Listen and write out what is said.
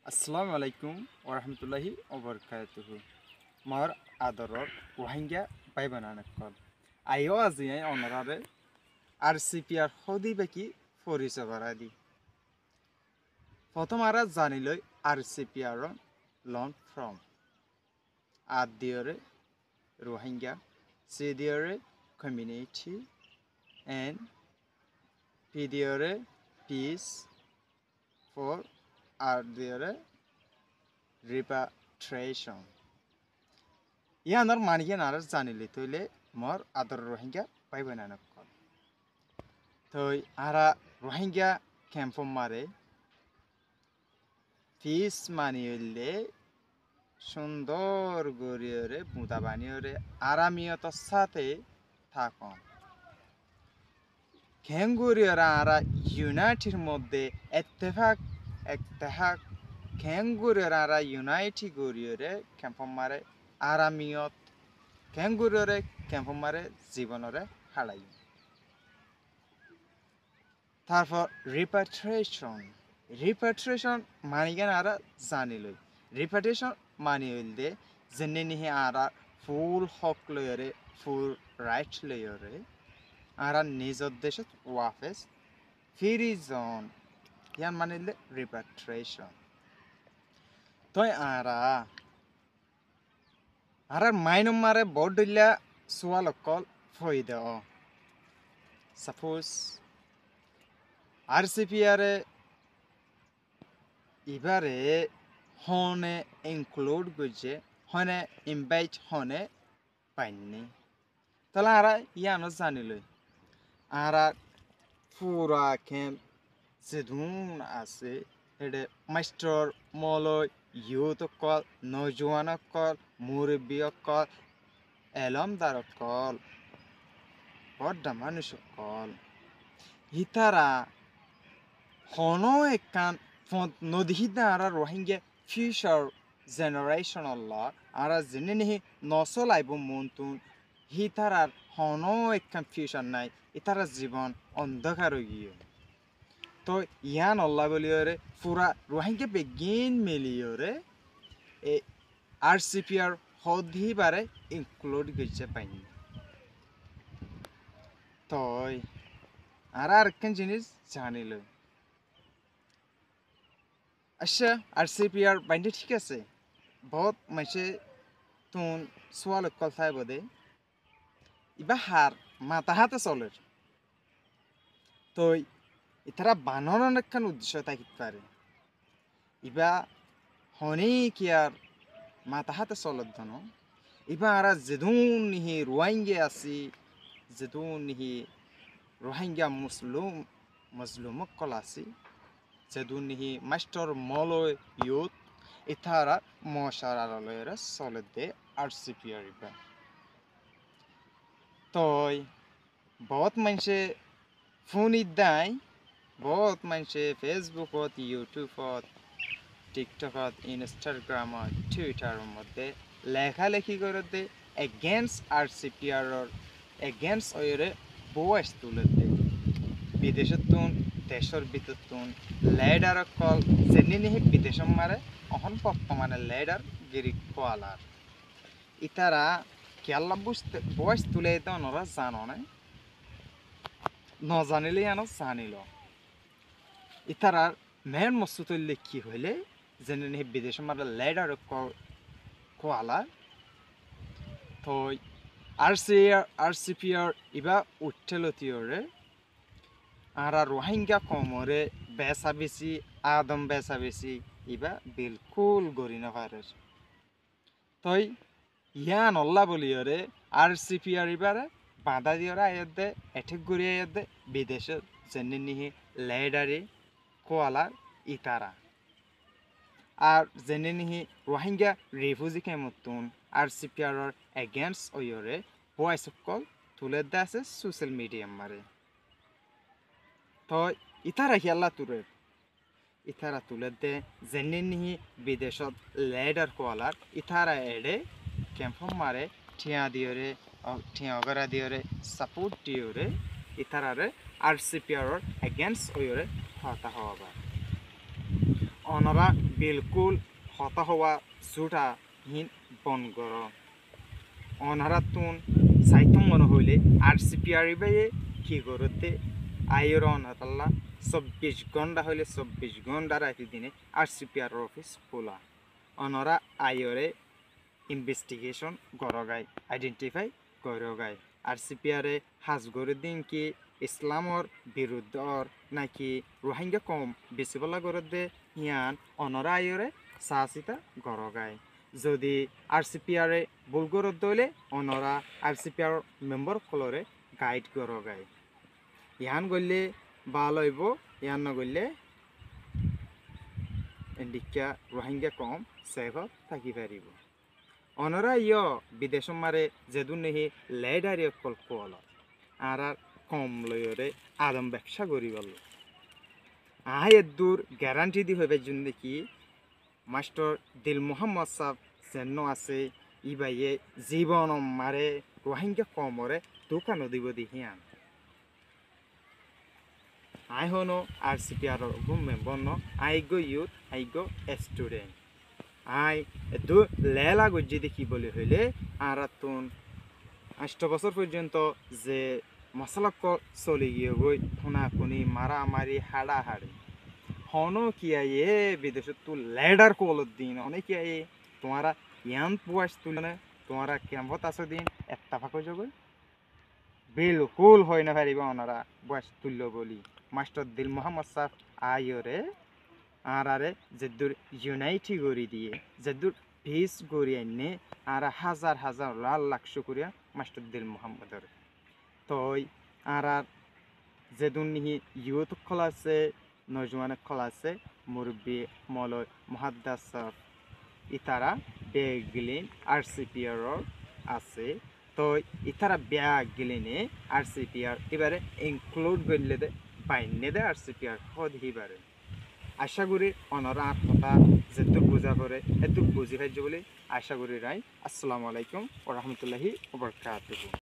আসসালামু আলাইকুম ওরহমতুল্লাহি ওবরকাতুহু মার আদরর রোহিঙ্গা বাই বানানকল আইও আজি অনরারে আরসিপিআর হদি বাকি পরিচয় করাই দি প্রথম আরা জানিলৈ আরসিপিআর লন ফ্রম আদিয়রে রোহিঙ্গা সিদিয়রে কমিউনিটি এন্ড পিডিয়রে পিস ফর আদিয়রে repatriation. ইয়ানোর মানিয়ে নার জানিলি তৈলে মর আদর রোহিঙ্গা পাইবে না নকল তই আরা রোহিঙ্গা ক্যাম্প মারে ফিস মানিয়ে সুন্দর গরিয়রে বুদা বানিয়রে আরামিয়ত সাথে থাকুন খেঙ্গুরিয়রা আরা ইউনাইটের মধ্যে এত্তেফাক খেঙ্গুরিয়রা আরা ইউনাইটি গরিয়রে ক্যাম্প মারে আরামিয়ত খেঙ্গুরিয়রে ক্যাম্প মারে জীবনরে হারাই তারপর রিপাট্রিয়েশন মানিগান আরা জানিলই রিপাট্রিয়েশন মানি হইলে যেনে নিহে আরা ফুল হক লয়রে ফুল রাইট লয়রে আরা নিজর দেশত ওয়াফেস ফিরিজন ইয়ান মানিলে রিপাট্রিয়েশন তই আরার মাইনম মারে বড়দিল্লা সোয়ালকল ফই দে সাপোজ আরসিপিআরে এবারে হনে ইনক্লুড করছে হনে ইনভাইট হনে পাইনি তাহলে আরা ইয়ানো জানিলই আরা পুরা ক্যাম্প যেদুন আছে এটা মাস্টার মলয় ইউথ কল নজওয়ান কল মুরব্বী কল এলমদার কল বড় মানুষ কল হিতারা হনো একান নদীহিদা আরা রোহিঙ্গা ফিউচার জেনারেশন আল্লাহ আরা জেনে নিহি নসল আইব মন্তুন হিতারার হনো একান ফিউচার নাই ইতারা জীবন অন্ধকার গিয়ে তো ইয়ান আল্লাহ বলিওরে পুরা রোহিঙ্গা বেগিন মিলিওরে এ আরসিপিআর হদিবারে ইনক্লুড গেছে পাইনি তই আর একখান জিনিস জানিল আচ্ছা আরসিপিআর বাইন্ডে ঠিক আছে বহুত মাসে তুন সোয়াল কল থাই বোধে ইবা হার মাথা হাতে চলের তই ইতারা বানর একখান উদ্দেশ্য থাকিতে পারে ইবা হনি কি আর মাথা হাতে চলত ধন ইবা আর যেদুন নিহি রোহিঙ্গা আছি যেদুন নিহি রোহিঙ্গা মজলুম কল আছি যেদুন নিহি মাস্টার মলয় ইউথ ইতারা মশার আড়ালয়েরা চলে দে আরসিপিআর ইবা তই বহুত মানুষে ফোন ইদায় বহুত মানুষে ফেসবুকত ইউটিউবত টিকটকত ইনস্টাগ্রামত টুইটারের মধ্যে লেখালেখি করে দে এগেনস্ট আরসিপিআর এগেনস্ট ওরে বয়স তুলে দে বিদেশত তুন দেশের ভিতর তুন লেডার কল যেনি নিহি বিদেশ মারে অহন বর্তমানে লেডার গিরি কোয়ালার ইতারা কেয়াল্লা বুঝতে বয়স তুলে দিতে ওনারা জানো না নজানিলে আনো জানিল ইতারার মেন মস্তু তৈলে কি হইলে যেনে নিহি বিদেশ মারে লেডার কোয়ালা তো আরসিপিআর ইবা উঠেলতিওরে আর রোহিঙ্গা কমরে বেচা বেশি আদম বেচা বেশি ইবা বিলকুল গড়ি নপারে তই ইয়ান অল্লা বলিওরে আরসিপিআর ইবারে বাধা দিওরা আয়াত দে এঠেক গড়ি আয়াত দে বিদেশে যেনে নিহি লেডারি কোয়ালার ইতারা আর যেনে নিহি রোহিঙ্গা রিফিউজি কেমতুন আরসিপিআর এগেনস্ট ওয়রে ভয়েস কল তুলে দে আছে সোশ্যাল মিডিয়া মারে তো ইতারা খেলা ইতারা তুলে দে যেনে নিহি বিদেশত লেডার কোয়ালার ইতারা এডে ক্যাম্প মারে ঠিয়া দিওরে ঠিয়া অগরা দিওরে সাপোর্ট দিওরে ইতারারে আরসিপিআর এগেনস্ট ওয়রে হতা হওয়া অনরা বিলকুল হতা হওয়া জুটা হিন বন কর অনারা তুন সাইতম মনে হইলে RCPR বাইয়ে কি করতে আইর অনাতাল্লা 24 ঘন্টা হইলে 24 ঘন্টা রাখি দিনে RCPR অফিস খোলা অনরা আইরে ইনভেস্টিগেশন গরগায় আইডেন্টিফাই গরগায় RCPR হাজ করে দিন কি ইসলামর বিরুদ্ধর নাকি রোহিঙ্গা কম বেশি বলা করে দে হিয়ান অনরা আইরে সাহসিতা গরগায় যদি RCPR ভুল করে দইলে অনরা RCPR মেম্বার কলরে গাইড গরগায় ইহান গলে ভাল হইব ইহান নগলে এন্ডিকা রোহিঙ্গা কম সেফ থাকি পারিব অনরা বিদেশ মারে যেদুন নেহি লেডারি কল্প হল আর কম লয়রে আদম ব্যবসা করি বল দূর গ্যারান্টি দি হইবে জন্য কি মাস্টার দিল মোহাম্মদ সাহ যেন আছে ইবাইয়ে জীবন মারে রোহিঙ্গা কমরে দোকানো দিব দিহিয়ান আই হনো RCPR মেম্বর ন I go youth I go student I দু লেলা গজ্জি দেখি বলে হইলে আর তুন 8 বছর পর্যন্ত যে মশলা চলি গিয়ে গই খুনাখুনি মারামারি হাড়াহাড়ি হনো কি আইয়ে বিদেশ তু লেডার কলত দিন অনেক কি আইয়ে তোমারা ইয়ান পুয়াস তুলনে তোমারা ক্যাম্পত আছে দিন একটা ফাঁকো জগই বিলকুল হয় না পারিব ওনারা বয়স তুল্য বলি মাস্টার দিল মোহাম্মদ সাহ আইরে আরে যেদুর ইউনাইটি গড়ি দিয়ে যেদুর ফিস গড়ি আনে আর হাজার হাজার লাখ লাখ শুক্রিয়া মাস্টার দিল মোহাম্মদর তই আর যেদুন নিহি ইউথ খোলা আছে নজওয়ান খোলা আছে মুরব্বী মলয় মহাদ্দাস সাহ ইতারা বেগলিন RCPR আছে তো ইতারা ব্যাগ গেলেনে RCPR এবারে ইনক্লুড করলে দে বাইনে দে RCPR হদ হিবারে আশা করি অনরা কথা যেহেতু বোঝা করে এত বুঝি পাইছে বলে আশা করি রাই আসসালামু আলাইকুম ওয়া রাহমাতুল্লাহি ওয়া বারাকাতুহু।